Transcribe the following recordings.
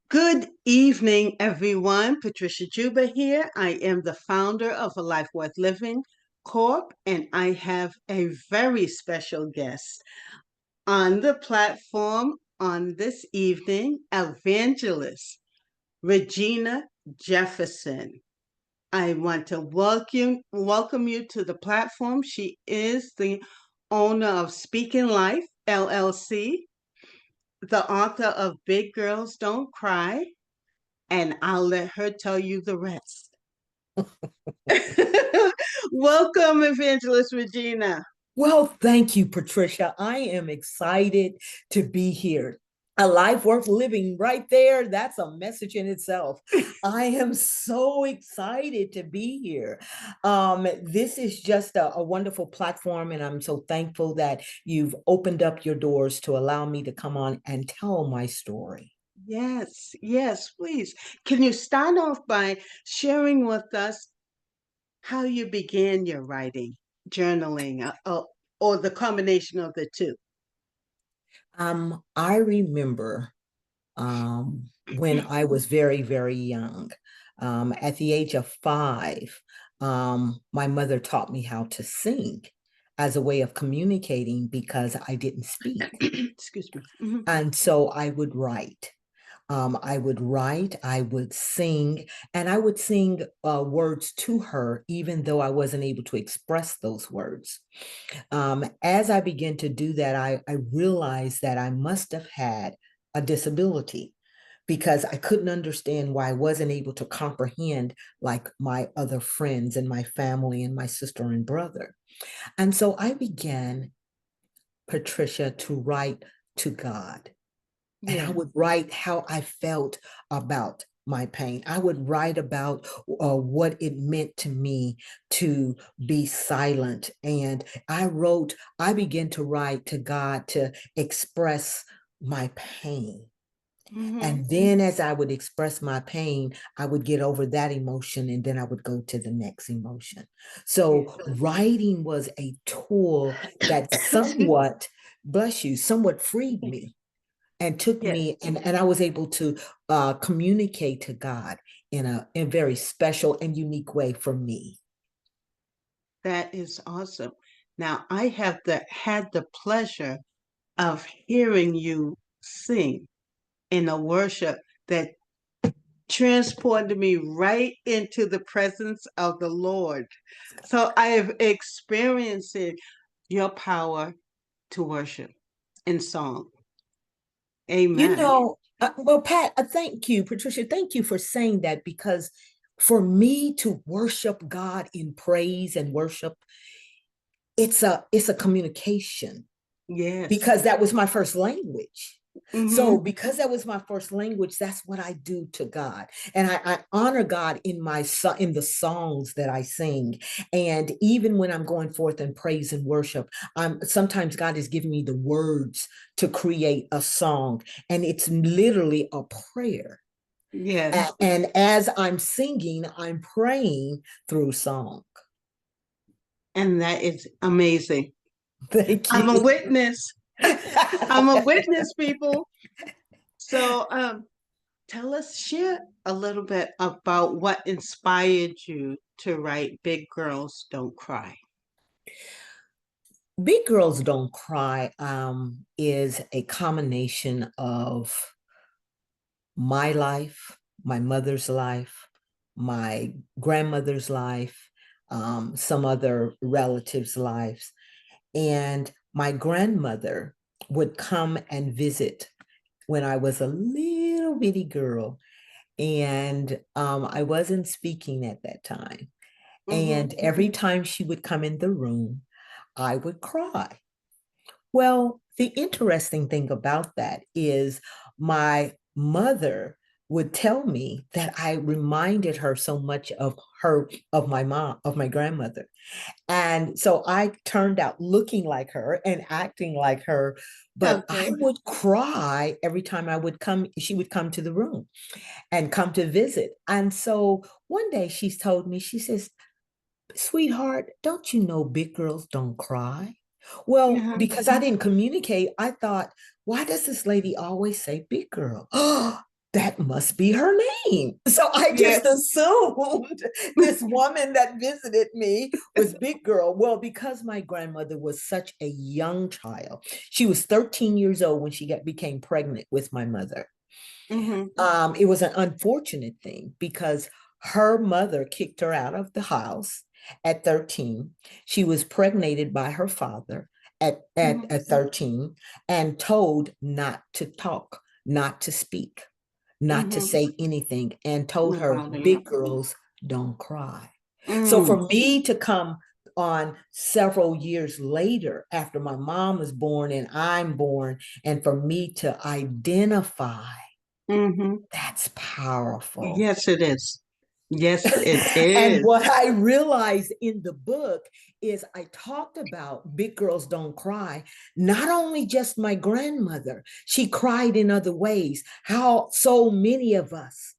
Good evening, everyone. Patricia Juba here. I am the founder of A Life Worth Living Corp, and I have a very special guest on the platform on this evening, Evangelist Regina Jefferson. I want to welcome you to the platform. She is the owner of Speaking Life LLC, the author of Big Girls Don't Cry, and I'll let her tell you the rest. Welcome, Evangelist Regina. Well, thank you, Patricia. I am excited to be here. A life worth living right there. That's a message in itself. I am so excited to be here. This is just a wonderful platform, and I'm so thankful that you've opened up your doors to allow me to come on and tell my story. Yes, yes, please. Can you start off by sharing with us how you began your writing, journaling, or the combination of the two? I remember when I was very, very young. At the age of 5, my mother taught me how to sing as a way of communicating because I didn't speak. Excuse me. And so I would write. I would sing, and I would sing words to her, even though I wasn't able to express those words. As I began to do that, I realized that I must have had a disability because I couldn't understand why I wasn't able to comprehend like my other friends and my family and my sister and brother. And so I began, Patricia, to write to God. And I Yeah. would write how I felt about my pain. I would write about what it meant to me to be silent. And I began to write to God to express my pain. Mm-hmm. And then as I would express my pain, I would get over that emotion and then I would go to the next emotion. Yeah. So writing was a tool that Excuse me. bless you, somewhat freed me and took Yes, me and I was able to communicate to God in a very special and unique way for me. that is awesome. Now, I have had the pleasure of hearing you sing in a worship that transported me right into the presence of the Lord. So I have experienced your power to worship in song. You Amen. know, well, Pat, thank you, Patricia. Thank you for saying that because for me to worship God in praise and worship, it's a communication Yes. because that was my first language. So Mm-hmm. because that was my first language, that's what I do to God. And I honor God in the songs that I sing. And even when I'm going forth in praise and worship, sometimes God is giving me the words to create a song. And it's literally a prayer. Yes. And as I'm singing, I'm praying through song. And that is amazing. Thank I'm a you. witness. I'm a witness, people. So, share a little bit about what inspired you to write Big Girls Don't Cry. Big Girls Don't Cry is a combination of my life, my mother's life, my grandmother's life, some other relatives' lives. And my grandmother would come and visit when I was a little bitty girl. And I wasn't speaking at that time. Mm-hmm. And every time she would come in the room, I would cry. Well, the interesting thing about that is my mother would tell me that I reminded her so much of my mom, of my grandmother. And so I turned out looking like her and acting like her, but I Okay. would cry every time she would come to the room and come to visit. And so one day she's told me, she says, sweetheart, don't you know big girls don't cry? Well, Uh-huh. because I didn't communicate, I thought, why does this lady always say big girl? Oh, that must be her name. So I just Yes. assumed this woman that visited me was Big Girl. Well, because my grandmother was such a young child, she was 13 years old when she became pregnant with my mother. Mm-hmm. It was an unfortunate thing because her mother kicked her out of the house at 13. She was pregnated by her father at 13 and told not to talk, not to speak, not to Mm-hmm. say anything, and told her, About it. big girls don't cry. So Mm, for me to come on several years later after my mom was born and I'm born, and for me to identify, mm-hmm. that's powerful. Yes, it is. Yes, it And is. what I realized in the book is I talked about Big Girls Don't Cry, not only just my grandmother, she cried in other ways, how so many of us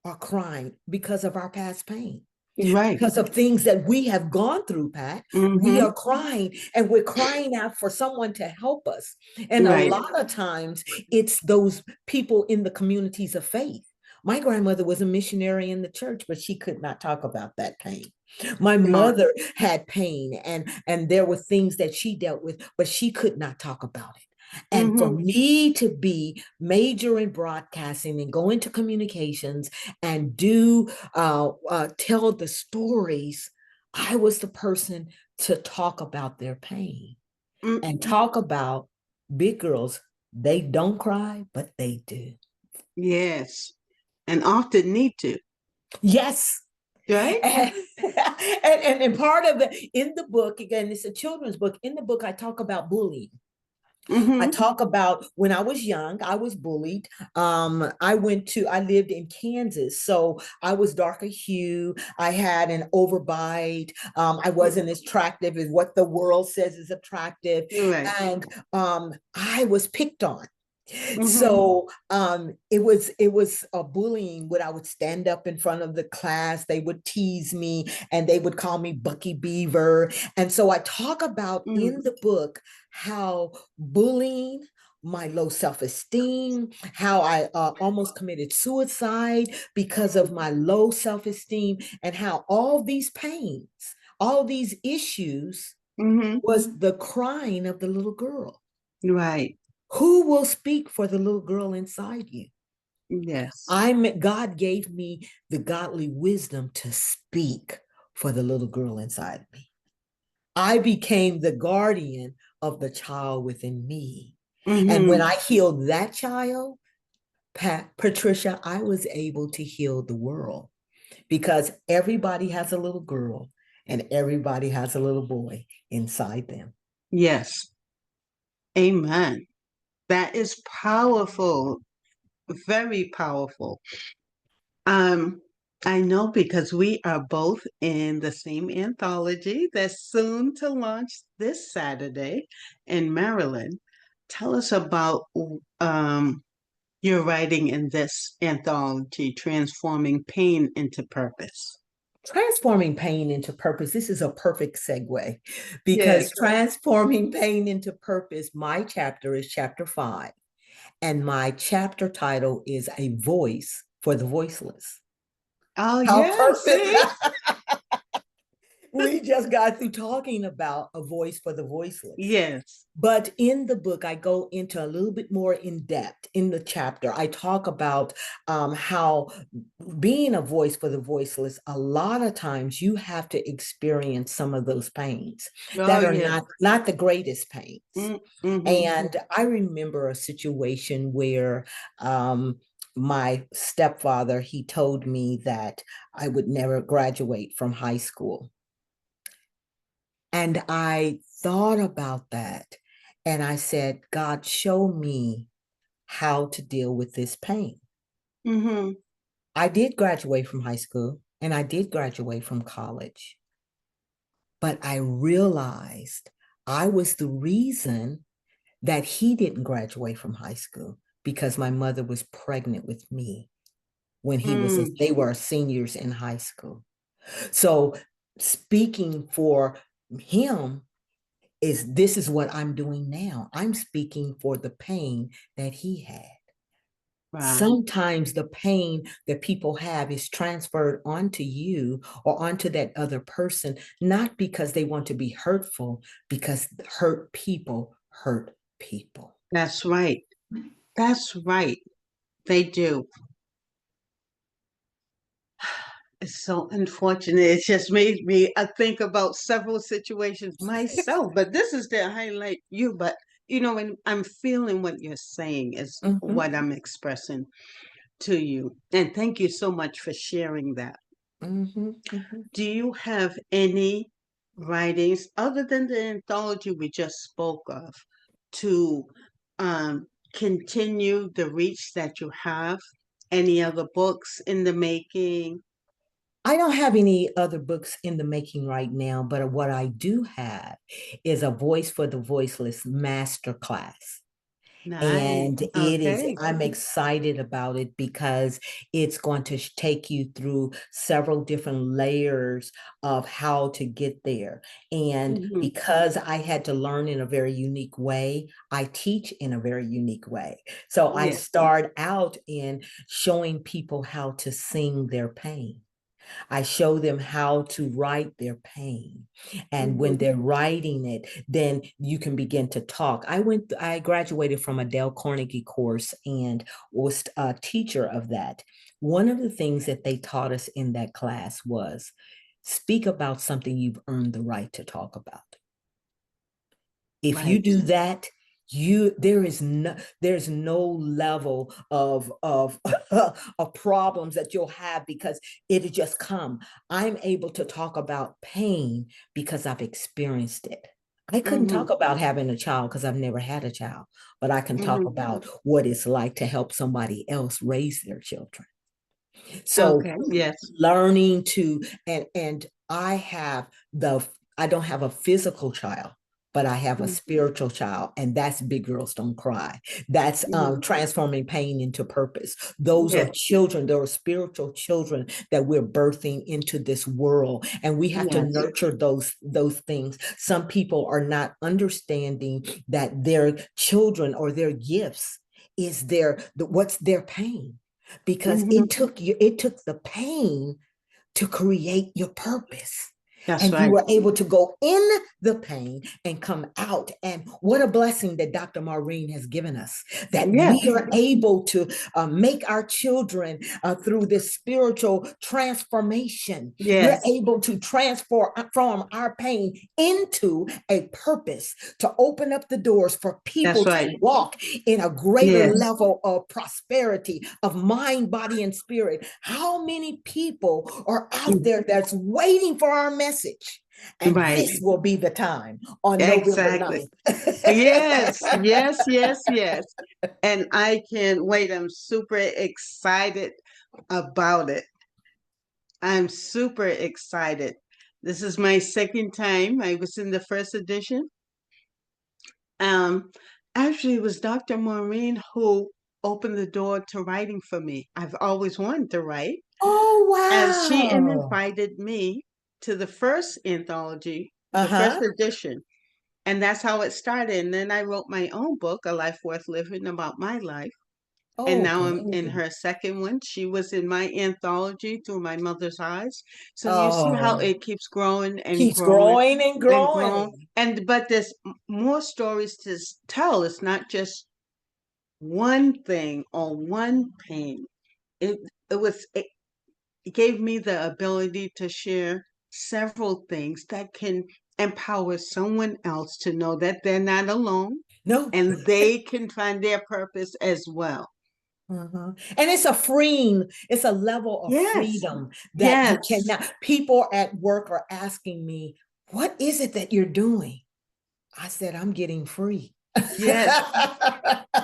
are crying because of our past pain, Right. because of things that we have gone through, Pat. We Mm-hmm. are crying and we're crying out for someone to help us. And a Right. lot of times it's those people in the communities of faith. My grandmother was a missionary in the church, but she could not talk about that pain. My No. mother had pain and there were things that she dealt with, but she could not talk about it. And for Mm-hmm. me to be major in broadcasting and go into communications and do tell the stories, I was the person to talk about their pain Mm, and talk about big girls. They don't cry, but they do. yes. And often need to. Yes. Right? And part of the in the book, again, it's a children's book. In the book, I talk about bullying. I Mm-hmm. talk about when I was young, I was bullied. I lived in Kansas, so I was darker hue. I had an overbite. I wasn't as attractive as what the world says is attractive. Right. And I was picked on. Mm-hmm. So it was a bullying when I would stand up in front of the class. They would tease me and they would call me Bucky Beaver. And so I talk about Mm, in the book how bullying, my low self-esteem, how I almost committed suicide because of my low self-esteem, and how all these pains, all these issues mm-hmm. was the crying of the little girl. Right. Who will speak for the little girl inside you? Yes. God gave me the godly wisdom to speak for the little girl inside of me. I became the guardian of the child within me. And when Mm-hmm. I healed that child, Patricia, I was able to heal the world because everybody has a little girl and everybody has a little boy inside them. Yes. Amen. That is powerful. Very powerful. Um, I know because we are both in the same anthology that's soon to launch this Saturday in Maryland. Tell us about your writing in this anthology, Transforming Pain into Purpose. Transforming pain into purpose. This is a perfect segue Yes. because transforming pain into purpose, my chapter is chapter 5, and my chapter title is A Voice for the Voiceless. Oh, How yes. perfect. See? We just got through talking about a voice for the voiceless. Yes. But in the book, I go into a little bit more in depth in the chapter. I talk about how being a voice for the voiceless, a lot of times you have to experience some of those pains Oh, that are yes. not the greatest pains. Mm-hmm. And I remember a situation where my stepfather, he told me that I would never graduate from high school. And I thought about that and I said, God, show me how to deal with this pain. Mm-hmm. I did graduate from high school and I did graduate from college, but I realized I was the reason that he didn't graduate from high school because my mother was pregnant with me when Mm. they were seniors in high school. So speaking for him, this is what I'm doing now. I'm speaking for the pain that he had. Wow. Sometimes the pain that people have is transferred onto you or onto that other person, not because they want to be hurtful, because hurt people hurt people. That's right. That's right. They do. It's so unfortunate. It just made me think about several situations myself, but this is to highlight you. But when I'm feeling what you're saying is Mhm, what I'm expressing to you. And thank you so much for sharing that. mhm, mhm. Do you have any writings other than the anthology we just spoke of to um, continue the reach that you have? Any other books in the making? I don't have any other books in the making right now, but what I do have is a Voice for the Voiceless masterclass. Nice. And Okay. I'm excited about it because it's going to take you through several different layers of how to get there. And Hmm. because I had to learn in a very unique way, I teach in a very unique way. So I Yeah. start out in showing people how to sing their pain. I show them how to write their pain. And when Hmm. they're writing it, then you can begin to talk. I graduated from a Dale Carnegie course and was a teacher of that. One of the things that they taught us in that class was speak about something you've earned the right to talk about. If you Right. do that, there's no level of of problems that you'll have because it'll just come. I'm able to talk about pain because I've experienced it. I couldn't Hmm. talk about having a child because I've never had a child, but I can talk Hmm. about what it's like to help somebody else raise their children. So Okay. Yes. learning to and I don't have a physical child, but I have a spiritual child, and that's Big Girls Don't Cry. That's Hmm. transforming pain into purpose. Those are Yes. children, there are spiritual children that we're birthing into this world, and we have to Yes. nurture those things. Some people are not understanding that their children or their gifts is what's their pain, because Hmm. it took the pain to create your purpose. That's And you right. were able to go in the pain and come out. And what a blessing that Dr. Maureen has given us, that we Yes. are able to make our children through this spiritual transformation. We're Yes. able to transform our pain into a purpose to open up the doors for That's people to right. walk in a greater Yes. level of prosperity of mind, body, and spirit. How many people are out there that's waiting for our message? And Right. this will be the time on November Exactly. 9th. Yes. Yes. Yes. Yes. And I can't wait. I'm super excited about it. I'm super excited. This is my second time. I was in the first edition. Um, Actually, it was Dr. Maureen who opened the door to writing for me. I've always wanted to write, Oh, and she wow. invited me to the first anthology, Uh the first huh. edition. And that's how it started. And then I wrote my own book, A Life Worth Living, about my life. And Oh, now I'm in good. her second one. She was in my anthology through my mother's eyes. So you see how Oh, it keeps growing and keeps growing growing and and growing. growing. And but there's more stories to tell. It's not just one thing or one pain. It it gave me the ability to share several things that can empower someone else to know that they're not alone No. and they can find their purpose as well. Uh-huh. And it's a level of Yes, freedom that you yes, cannot. People at work are asking me, what is it that you're doing? I said, I'm getting free. yes,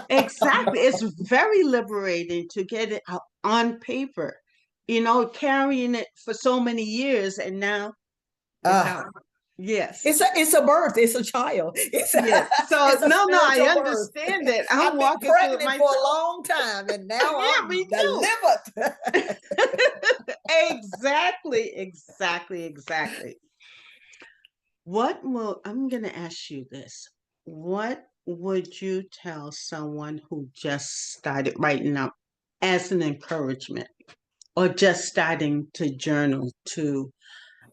exactly. It's very liberating to get it out on paper, carrying it for so many years and now it's Ah, out. Yes, it's a birth, it's a child, it's yes. So, it's a no, I spiritual birth. understand it. I'm I've been walking through it pregnant for a myself. long time and now Yeah, I'm me too. delivered. Exactly, exactly, exactly. I'm going to ask you this. What would you tell someone who just started writing out? as an encouragement, or just starting to journal to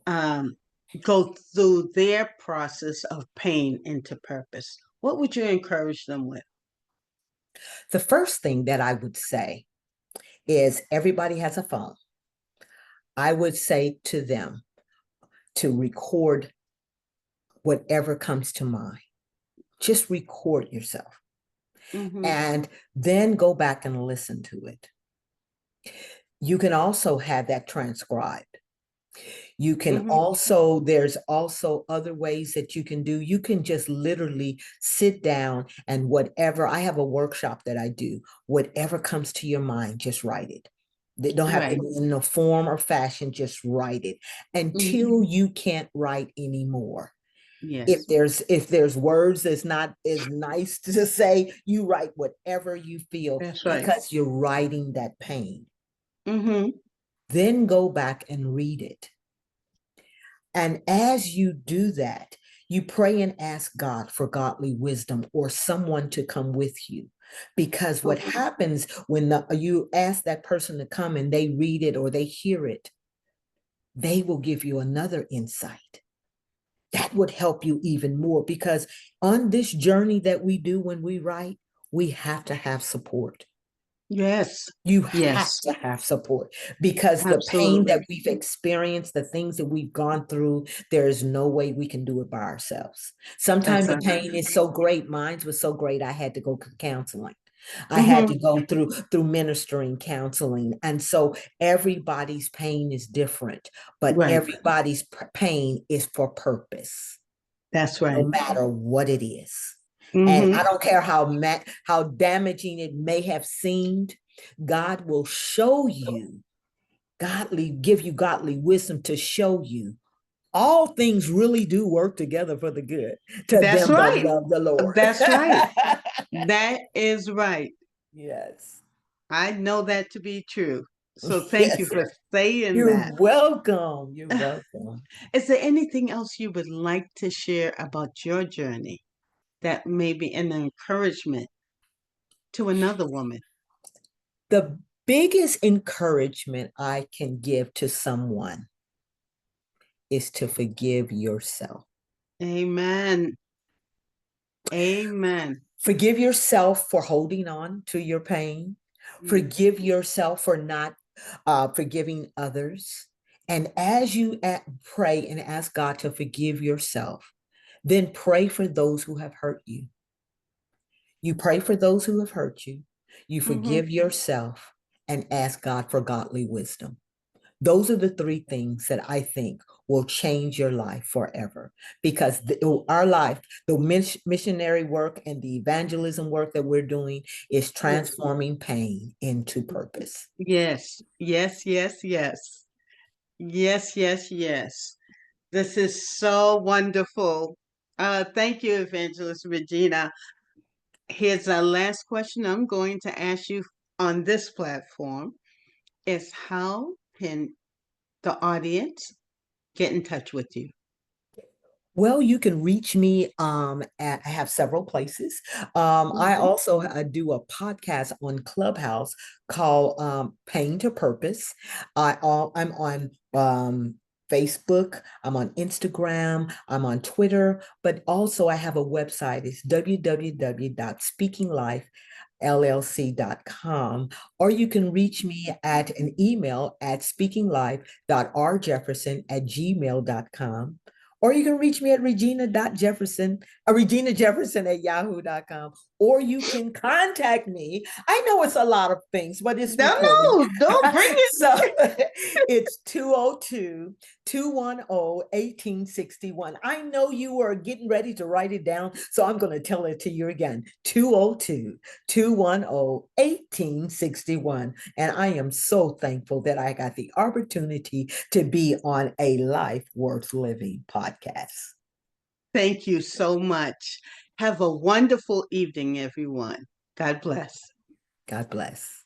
um, go through their process of pain into purpose, what would you encourage them with? The first thing that I would say is everybody has a phone. I would say to them to record whatever comes to mind. Just record yourself Mm-hmm. and then go back and listen to it. You can also have that transcribed. You can Mm-hmm. also, there's also other ways that you can do. You can just literally sit down and whatever, I have a workshop that I do, whatever comes to your mind, just write it. They don't have to Right. be in a form or fashion, just write it Mm-hmm. until you can't write anymore. If Yes. there's words that's not as nice to say, you write whatever you feel That's right. because you're writing that pain. Mm-hmm. Then go back and read it. And as you do that, you pray and ask God for godly wisdom or someone to come with you. Because what Okay. happens when you ask that person to come and they read it or they hear it, they will give you another insight. That would help you even more because on this journey that we do when we write, we have to have support. Yes. You have Yes. to have support because the pain Absolutely. that we've experienced, the things that we've gone through, there is no way we can do it by ourselves. That's Sometimes the right. pain is so great. Mine was so great. I had to go to counseling. I had Mm-hmm. to go through ministering counseling. And so everybody's pain is different, but Right. everybody's pain is for purpose That's no right. matter what it is. And I Mm-hmm. don't care how damaging it may have seemed, God will show you give you godly wisdom to show you all things really do work together for the good to That's them that right. love the Lord. That's right. That is right. Yes. I know that to be true. So thank you Yes. for saying You're that. welcome. You're welcome. Is there anything else you would like to share about your journey that may be an encouragement to another woman? The biggest encouragement I can give to someone is to forgive yourself. Amen. Amen. Forgive yourself for holding on to your pain. Mm. Forgive yourself for not forgiving others. And as you pray and ask God to forgive yourself, then pray for those who have hurt you. You pray for those who have hurt you. You Mm-hmm. forgive yourself and ask God for godly wisdom. Those are the three things that I think will change your life forever because our life, the missionary work and the evangelism work that we're doing is Yes. transforming pain into purpose. Yes. Yes. Yes. Yes. Yes. Yes. Yes. This is so wonderful. Thank you, Evangelist Regina. Here's our last question I'm going to ask you on this platform is how can the audience get in touch with you? Well, you can reach me I have several places. I Mhm. also do a podcast on Clubhouse called Pain to Purpose. I'm on Facebook, I'm on Instagram, I'm on Twitter, but also I have a website. It's www.speakinglifellc.com, or you can reach me at an email at speakinglife.rjefferson@gmail.com, or you can reach me at Regina Jefferson at yahoo.com, or you can contact me. I know it's a lot of things, but it's No, recording. no, don't bring So it. it's 202-210-1861. I know you are getting ready to write it down, so I'm going to tell it to you again. 202-210-1861. And I am so thankful that I got the opportunity to be on a Life Worth Living podcast. Thank you so much. Have a wonderful evening, everyone. God bless. God bless.